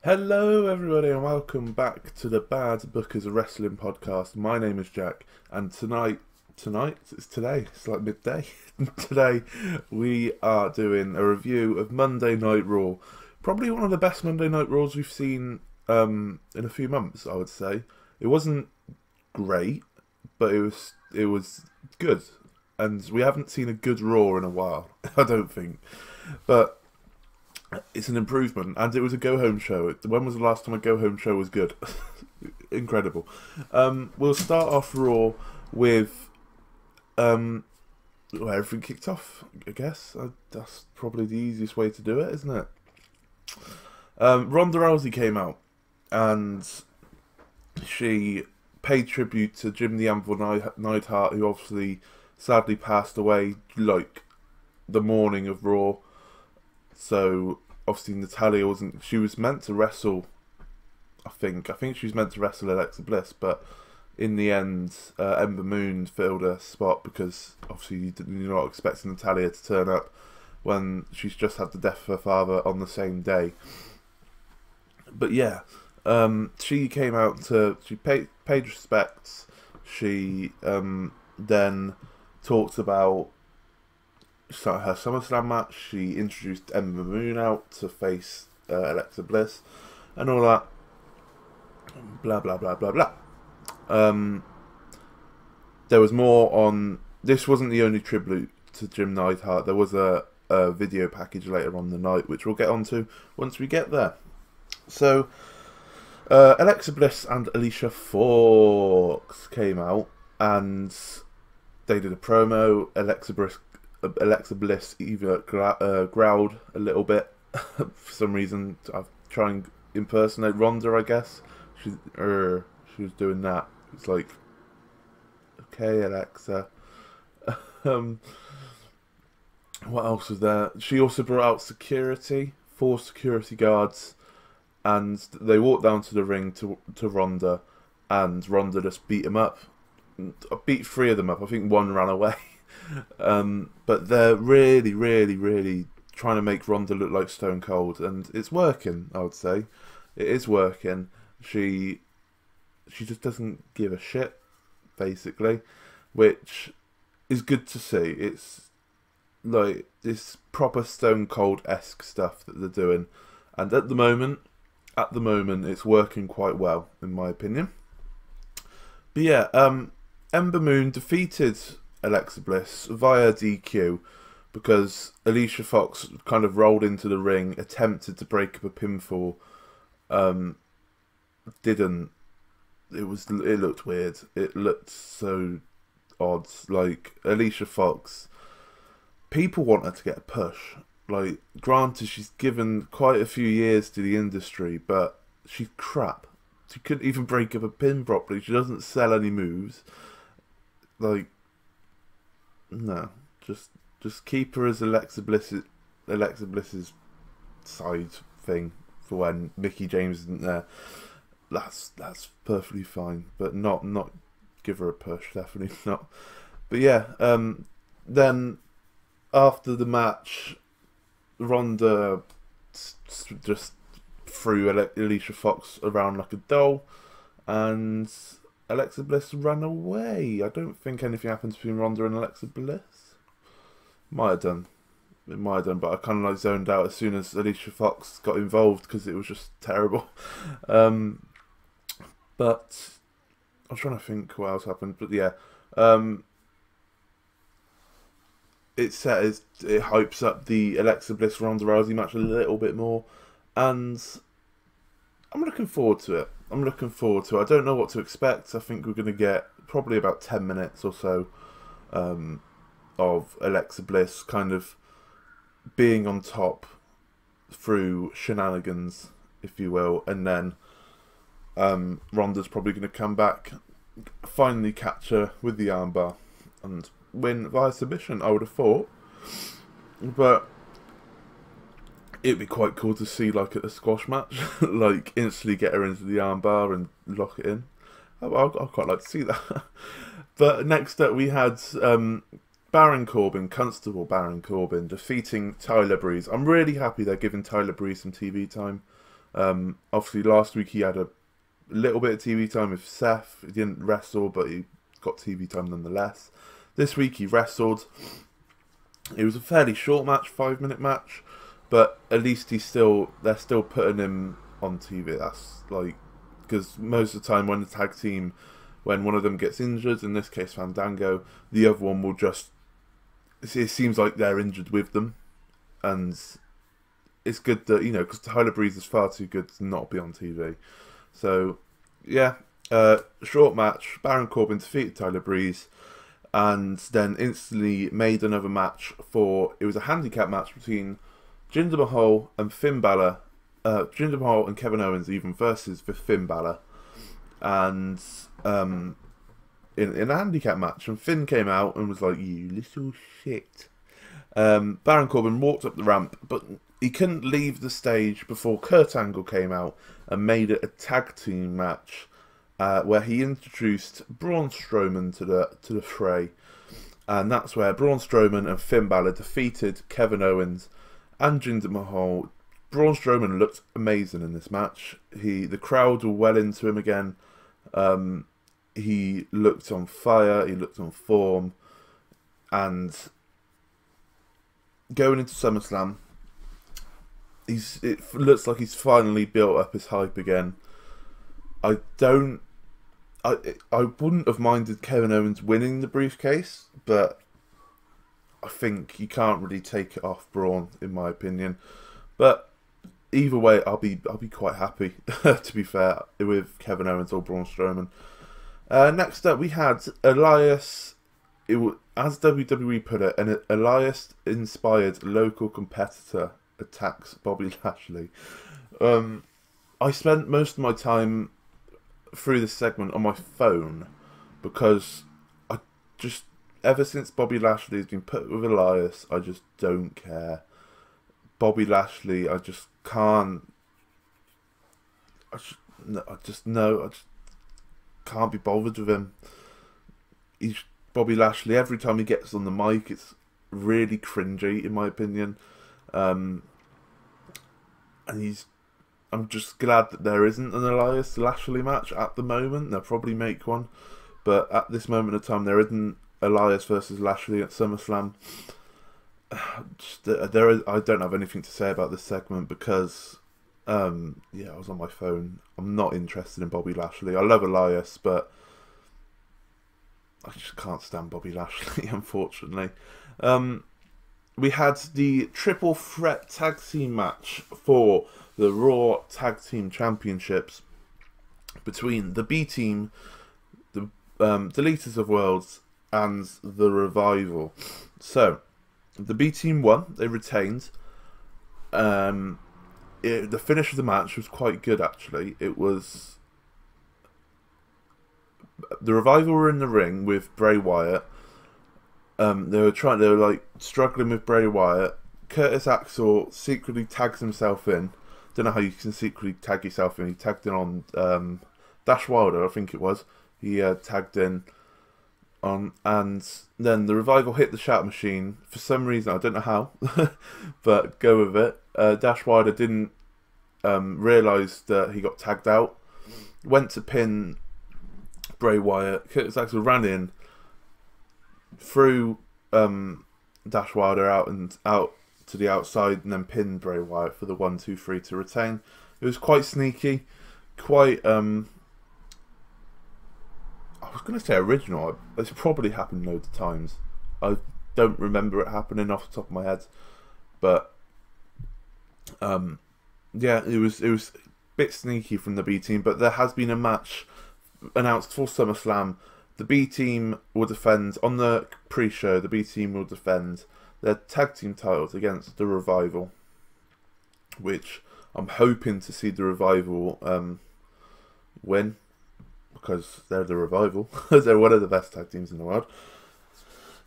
Hello everybody and welcome back to the Bad Bookers of Wrestling podcast. My name is Jack and it's like midday. Today we are doing a review of Monday Night Raw. Probably one of the best Monday Night Raws we've seen in a few months, I would say. It wasn't great, but it was good. And we haven't seen a good Raw in a while, I don't think. But it's an improvement, and it was a go-home show. When was the last time a go-home show was good? Incredible. We'll start off Raw with where everything kicked off, I guess. That's probably the easiest way to do it, isn't it? Ronda Rousey came out, and she paid tribute to Jim the Anvil Neidhart, who obviously sadly passed away, like, the morning of Raw. So obviously Natalya she was meant to wrestle, I think she was meant to wrestle Alexa Bliss, but in the end Ember Moon filled her spot because obviously you're not expecting Natalya to turn up when she's just had the death of her father on the same day. But yeah, she came out she paid respects. She then talked about her SummerSlam match. She introduced Ember Moon out to face Alexa Bliss and all that. Blah blah blah blah blah. There was more on. This wasn't the only tribute to Jim Neidhart. There was a video package later on the night, which we'll get onto once we get there. So Alexa Bliss and Alicia Fox came out and they did a promo. Alexa Bliss even growled a little bit for some reason. I'll try and impersonate Ronda, I guess. She was doing that. It's like, okay, Alexa. What else was there? She also brought out security, 4 security guards, and they walked down to the ring to Ronda, and Ronda just beat them up. Beat 3 of them up. I think 1 ran away. But they're really, really, really trying to make Ronda look like Stone Cold, and it's working, I would say. It is working. She just doesn't give a shit, basically, which is good to see. It's like this proper Stone Cold-esque stuff that they're doing, and at the moment, it's working quite well, in my opinion. But yeah, Ember Moon defeated Alexa Bliss via DQ because Alicia Fox kind of rolled into the ring, attempted to break up a pinfall, didn't. It looked weird. It looked so odd. Like, Alicia Fox, people want her to get a push. Like, granted, she's given quite a few years to the industry, but she's crap. She couldn't even break up a pin properly. She doesn't sell any moves. Like, no, just keep her as Alexa Bliss's side thing for when Mickie James isn't there. That's perfectly fine, but not give her a push, definitely not. But yeah, then after the match, Ronda just threw Alicia Fox around like a doll, and Alexa Bliss ran away. I don't think anything happened between Ronda and Alexa Bliss. Might have done. It might have done, but I kind of like zoned out as soon as Alicia Fox got involved because it was just terrible. But I'm trying to think what else happened. But yeah, it hypes up the Alexa Bliss Ronda Rousey match a little bit more, and I'm looking forward to it. I don't know what to expect. I think we're going to get probably about 10 minutes or so of Alexa Bliss kind of being on top through shenanigans, if you will, and then Ronda's probably going to come back, finally catch her with the armbar, and win via submission, I would have thought. But it'd be quite cool to see, like, at a squash match, like, instantly get her into the armbar and lock it in. I'd quite like to see that. But next up we had Baron Corbin, Constable Baron Corbin, defeating Tyler Breeze. I'm really happy they're giving Tyler Breeze some TV time. Obviously, last week he had a little bit of TV time with Seth. He didn't wrestle, but he got TV time nonetheless. This week he wrestled. It was a fairly short match, 5-minute match, but at least they're still putting him on TV. That's like, because most of the time when the tag team, when one of them gets injured, in this case Fandango, the other one will just, it seems like they're injured with them, and it's good that, you know, because Tyler Breeze is far too good to not be on TV. So yeah, short match. Baron Corbin defeated Tyler Breeze, and then instantly made another match for, it was a handicap match between Jinder Mahal and Finn Balor, Jinder Mahal and Kevin Owens even versus Finn Balor, and in a handicap match, and Finn came out and was like, "You little shit." Baron Corbin walked up the ramp, but he couldn't leave the stage before Kurt Angle came out and made it a tag team match, where he introduced Braun Strowman to the fray, and that's where Braun Strowman and Finn Balor defeated Kevin Owens and Jinder Mahal. Braun Strowman looked amazing in this match. The crowd were well into him again. He looked on fire. He looked on form, and going into SummerSlam, it looks like he's finally built up his hype again. I wouldn't have minded Kevin Owens winning the briefcase, but I think you can't really take it off Braun, in my opinion. But either way, I'll be quite happy, to be fair, with Kevin Owens or Braun Strowman. Next up, we had Elias. As WWE put it, an Elias-inspired local competitor attacks Bobby Lashley. I spent most of my time through this segment on my phone, because I just, ever since Bobby Lashley has been put with Elias, I just don't care. Bobby Lashley, I just can't. I just can't be bothered with him. Bobby Lashley, every time he gets on the mic, it's really cringy, in my opinion. And I'm just glad that there isn't an Elias Lashley match at the moment. They'll probably make one, but at this moment of time, there isn't Elias versus Lashley at SummerSlam. I don't have anything to say about this segment because, I was on my phone. I'm not interested in Bobby Lashley. I love Elias, but I just can't stand Bobby Lashley, unfortunately. We had the triple threat tag team match for the Raw Tag Team Championships between the B Team, the Deleters of Worlds, and the Revival. So, the B Team won. They retained. The finish of the match was quite good, actually. It was... The Revival were in the ring with Bray Wyatt. They were struggling with Bray Wyatt. Curtis Axel secretly tags himself in. Don't know how you can secretly tag yourself in. He tagged in on Dash Wilder, I think it was. He tagged in on, and then the Revival hit the Shout Machine for some reason. I don't know how, but go with it. Dash Wilder didn't realise that he got tagged out. Went to pin Bray Wyatt. Curtis Axel ran in, threw Dash Wilder out to the outside, and then pinned Bray Wyatt for the 1-2-3 to retain. It was quite sneaky, quite I was going to say original. It's probably happened loads of times. I don't remember it happening off the top of my head, but yeah, it was a bit sneaky from the B Team. But there has been a match announced for SummerSlam. The B Team will defend, on the pre-show, the B Team will defend their tag team titles against the Revival, which I'm hoping to see the Revival win, because they're the Revival. They're one of the best tag teams in the world.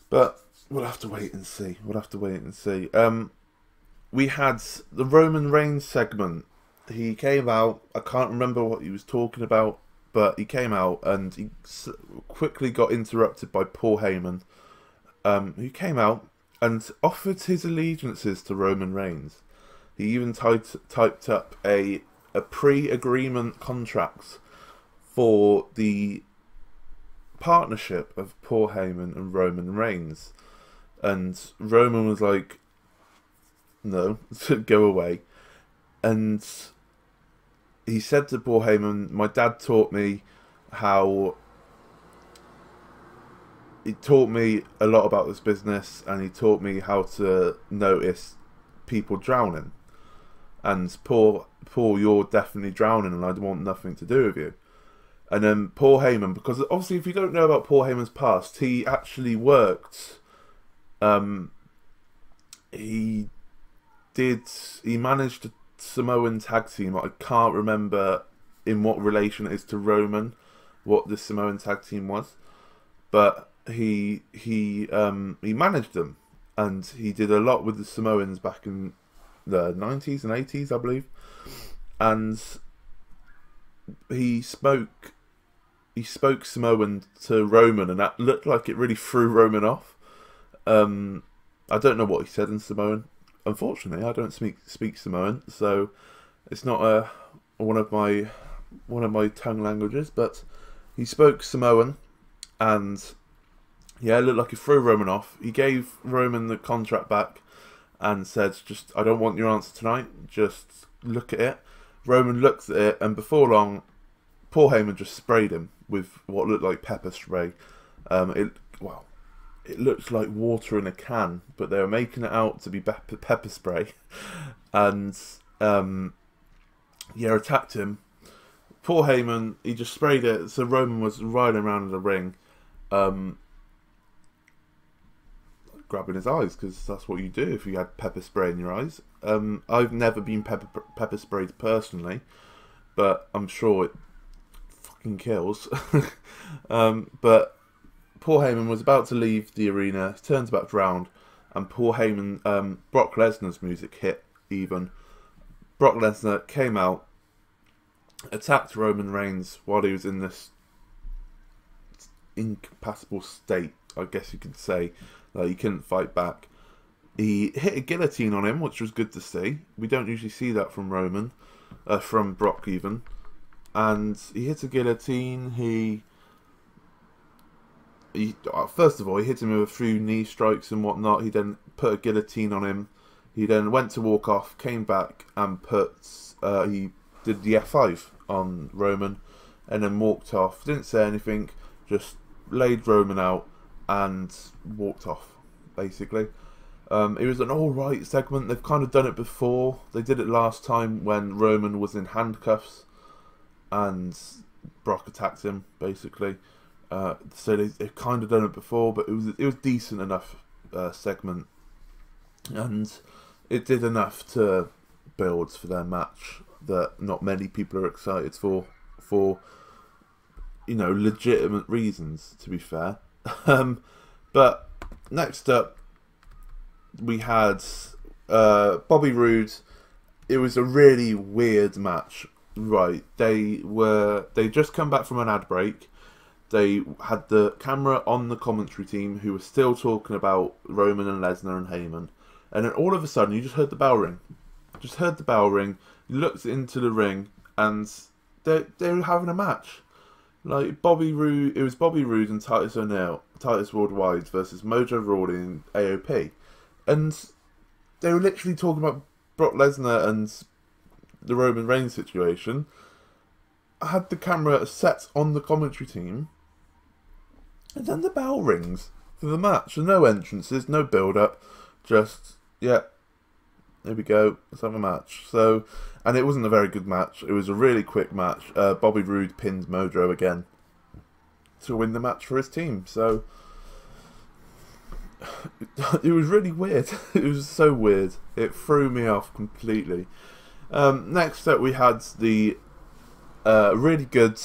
But we'll have to wait and see. We had the Roman Reigns segment. He came out. I can't remember what he was talking about, but he came out and he quickly got interrupted by Paul Heyman, who came out and offered his allegiances to Roman Reigns. He even typed up a a pre-agreement contract for the partnership of Paul Heyman and Roman Reigns, and Roman was like, "No, go away." And he said to Paul Heyman, "My dad taught me how." He taught me a lot about this business, and he taught me how to notice people drowning. And Paul, you're definitely drowning, and I want nothing to do with you. And then Paul Heyman, because obviously, if you don't know about Paul Heyman's past, he actually worked. He managed a Samoan tag team. I can't remember in what relation it is to Roman, what the Samoan tag team was, but he managed them, and he did a lot with the Samoans back in the 90s and 80s, I believe. And he spoke Samoan to Roman, and that looked like it really threw Roman off. I don't know what he said in Samoan. Unfortunately, I don't speak Samoan, so it's not one of my tongue languages. But he spoke Samoan, and yeah, it looked like he threw Roman off. He gave Roman the contract back and said, "Just, I don't want your answer tonight. Just look at it." Roman looked at it, and before long, Paul Heyman just sprayed him with what looked like pepper spray. It looked like water in a can, but they were making it out to be pepper spray, and attacked him. Paul Heyman, he just sprayed it, so Roman was riding around in the ring, grabbing his eyes, because that's what you do if you had pepper spray in your eyes. I've never been pepper sprayed personally, but I'm sure it fucking kills. But Paul Heyman was about to leave the arena, turns back round, and Paul Heyman, Brock Lesnar's music hit even. Brock Lesnar came out, attacked Roman Reigns while he was in this incapacitable state, I guess you could say. He couldn't fight back. He hit a guillotine on him, which was good to see. We don't usually see that from Roman, from Brock even. And he hit a guillotine. He first of all, he hit him with a few knee strikes and whatnot. He then put a guillotine on him. He then went to walk off, came back and he did the F5 on Roman, and then walked off. Didn't say anything, just laid Roman out and walked off, basically. It was an alright segment. They've kind of done it before. They did it last time when Roman was in handcuffs and Brock attacked him, basically. So they've kind of done it before, but it was decent enough segment, and it did enough to build for their match that not many people are excited for legitimate reasons, to be fair. But next up, we had Bobby Roode. It was a really weird match. Right, they just come back from an ad break. They had the camera on the commentary team, who were still talking about Roman and Lesnar and Heyman. And then all of a sudden, you just heard the bell ring. You looked into the ring, and they were having a match. Like it was Bobby Roode and Titus O'Neil, Titus Worldwide versus Mojo Rawley and AOP. And they were literally talking about Brock Lesnar and the Roman Reigns situation. I had the camera set on the commentary team, and then the bell rings for the match. So no entrances, no build-up, just, yeah, there we go, let's have a match. So, and it wasn't a very good match. It was a really quick match. Bobby Roode pinned Mojo again to win the match for his team. So, it was really weird. It was so weird. It threw me off completely. Next up, we had the really good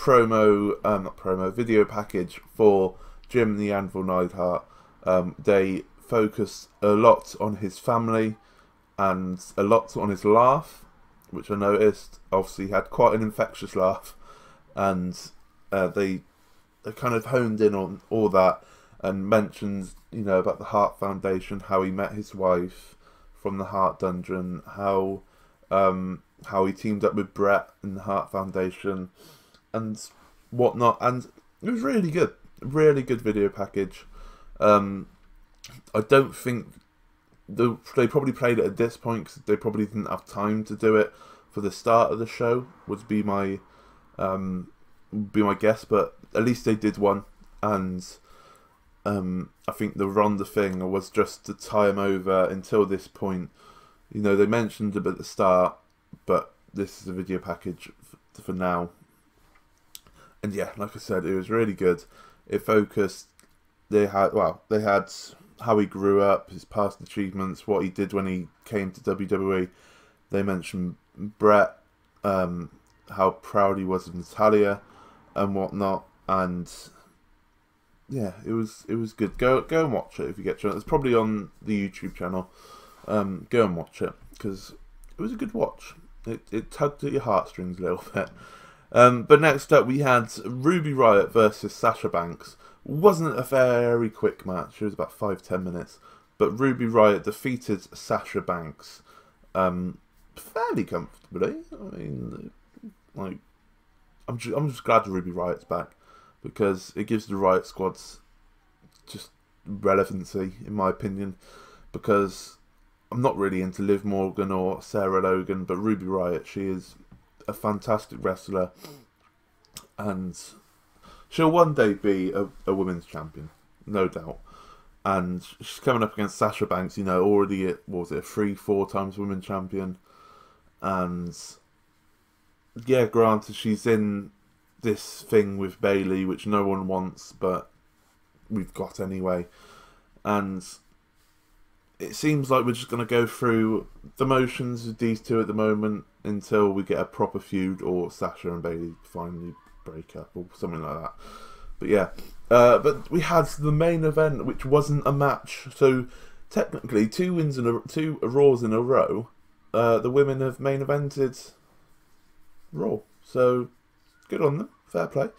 video package for Jim the Anvil Neidhart. They focused a lot on his family and a lot on his laugh, which I noticed. Obviously, he had quite an infectious laugh, and they kind of honed in on all that and mentioned, about the Hart Foundation, how he met his wife from the Hart Dungeon, how how he teamed up with Brett in the Hart Foundation and whatnot, and it was really good. Really good video package. I don't think they probably played it at this point because they probably didn't have time to do it for the start of the show, would be my guess, but at least they did one. And I think the Ronda thing was just to tie him over until this point. You know, they mentioned it at the start, but this is a video package for now. And yeah, like I said, it was really good. It focused. They had how he grew up, his past achievements, what he did when he came to WWE. They mentioned Brett, how proud he was of Natalia and whatnot, and yeah, it was good. Go and watch it if you get a chance. It's probably on the YouTube channel. Go and watch it because it was a good watch. It tugged at your heartstrings a little bit. But next up we had Ruby Riott versus Sasha Banks. Wasn't a very quick match. It was about 5-10 minutes. But Ruby Riott defeated Sasha Banks fairly comfortably. I mean, like, I'm just glad Ruby Riott's back because it gives the Riott squads just relevancy, in my opinion. Because I'm not really into Liv Morgan or Sarah Logan, but Ruby Riott, she is a fantastic wrestler, and she'll one day be a women's champion, no doubt. And she's coming up against Sasha Banks, you know, already a 3-4 times women's champion. And yeah, granted, she's in this thing with Bayley, which no one wants, but we've got anyway. And it seems like we're just going to go through the motions with these two at the moment until we get a proper feud, or Sasha and Bayley finally break up or something like that. But yeah, but we had the main event, which wasn't a match. So technically, two Raws in a row. The women have main evented Raw, so good on them, fair play.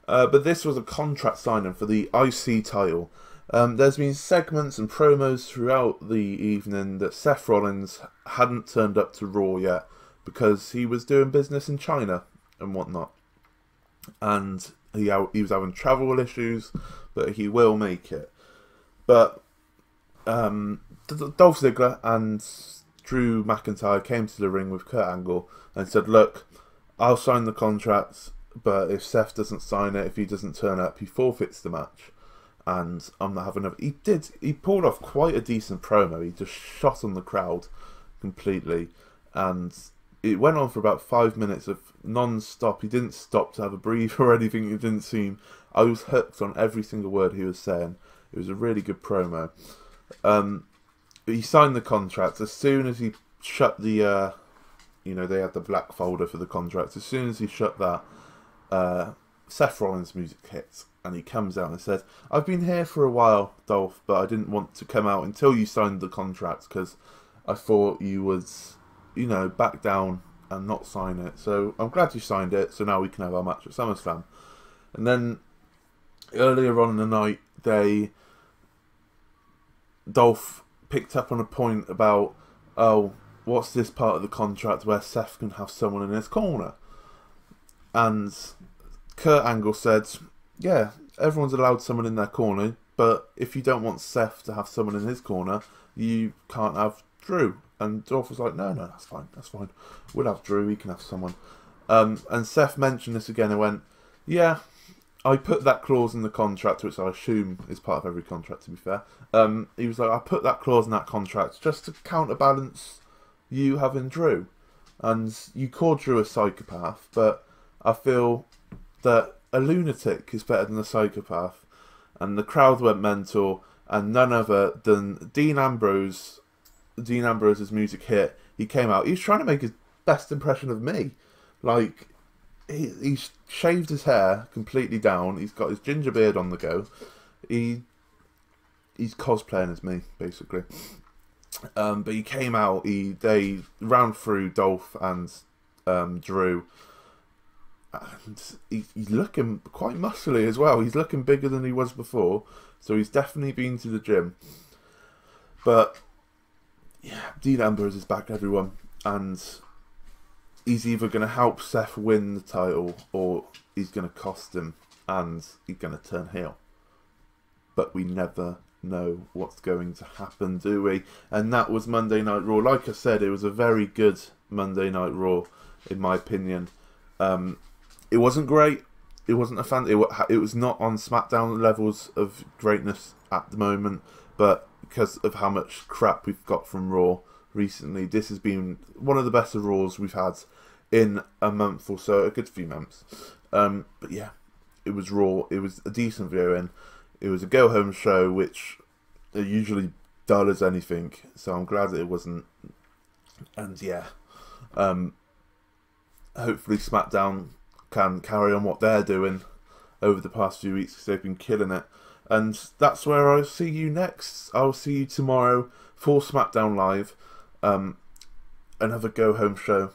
But this was a contract signing for the IC title. There's been segments and promos throughout the evening that Seth Rollins hadn't turned up to Raw yet because he was doing business in China and whatnot. And he was having travel issues, but he will make it. But Dolph Ziggler and Drew McIntyre came to the ring with Kurt Angle and said, look, I'll sign the contract, but if Seth doesn't sign it, if he doesn't turn up, he forfeits the match. And I'm not having he pulled off quite a decent promo. He just shot on the crowd completely. And it went on for about 5 minutes of non-stop. He didn't stop to have a breathe or anything. It didn't seem. I was hooked on every single word he was saying. It was a really good promo. He signed the contract as soon as he shut the, they had the black folder for the contract. As soon as he shut that, Seth Rollins' music hits. And he comes out and said, I've been here for a while, Dolph, but I didn't want to come out until you signed the contract because I thought you would, back down and not sign it. So I'm glad you signed it, so now we can have our match at SummerSlam. And then earlier on in the night, Dolph picked up on a point about, oh, what's this part of the contract where Seth can have someone in his corner? And Kurt Angle said, yeah, everyone's allowed someone in their corner, but if you don't want Seth to have someone in his corner, you can't have Drew. And Dolph was like, no, that's fine. We'll have Drew, he can have someone. And Seth mentioned this again and went, yeah, I put that clause in the contract, which I assume is part of every contract, to be fair. He was like, I put that clause in that contract just to counterbalance you having Drew. And you called Drew a psychopath, but I feel that a lunatic is better than a psychopath. And the crowd went mental, and none other than Dean Ambrose's music hit. He came out. He was trying to make his best impression of me. Like, he's shaved his hair completely down. He's got his ginger beard on the go. He's cosplaying as me, basically. But he came out. They ran through Dolph and Drew. And he's looking quite muscly as well. He's looking bigger than he was before. So he's definitely been to the gym. But yeah, Dean Ambrose is back, everyone. And he's either going to help Seth win the title or he's going to cost him and he's going to turn heel. But we never know what's going to happen, do we? And that was Monday Night Raw. Like I said, it was a very good Monday Night Raw, in my opinion. It wasn't great. It wasn't a fan. It was not on SmackDown levels of greatness at the moment, but because of how much crap we've got from Raw recently, this has been one of the best of Raws we've had in a month or so, a good few months. But yeah, it was Raw. It was a decent viewing. It was a go-home show, which are usually dull as anything, so I'm glad that it wasn't. And yeah, hopefully SmackDown can carry on what they're doing over the past few weeks, because they've been killing it. And that's where I'll see you next. I'll see you tomorrow for SmackDown Live. Another go-home show.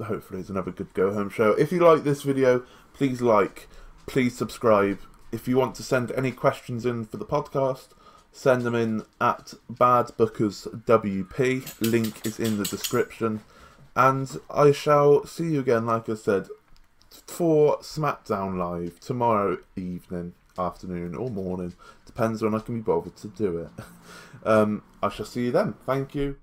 Hopefully it's another good go-home show. If you like this video, please like, please subscribe. If you want to send any questions in for the podcast, send them in at badbookerswp. Link is in the description. And I shall see you again, like I said, for SmackDown Live tomorrow evening, afternoon or morning. Depends when I can be bothered to do it. I shall see you then. Thank you.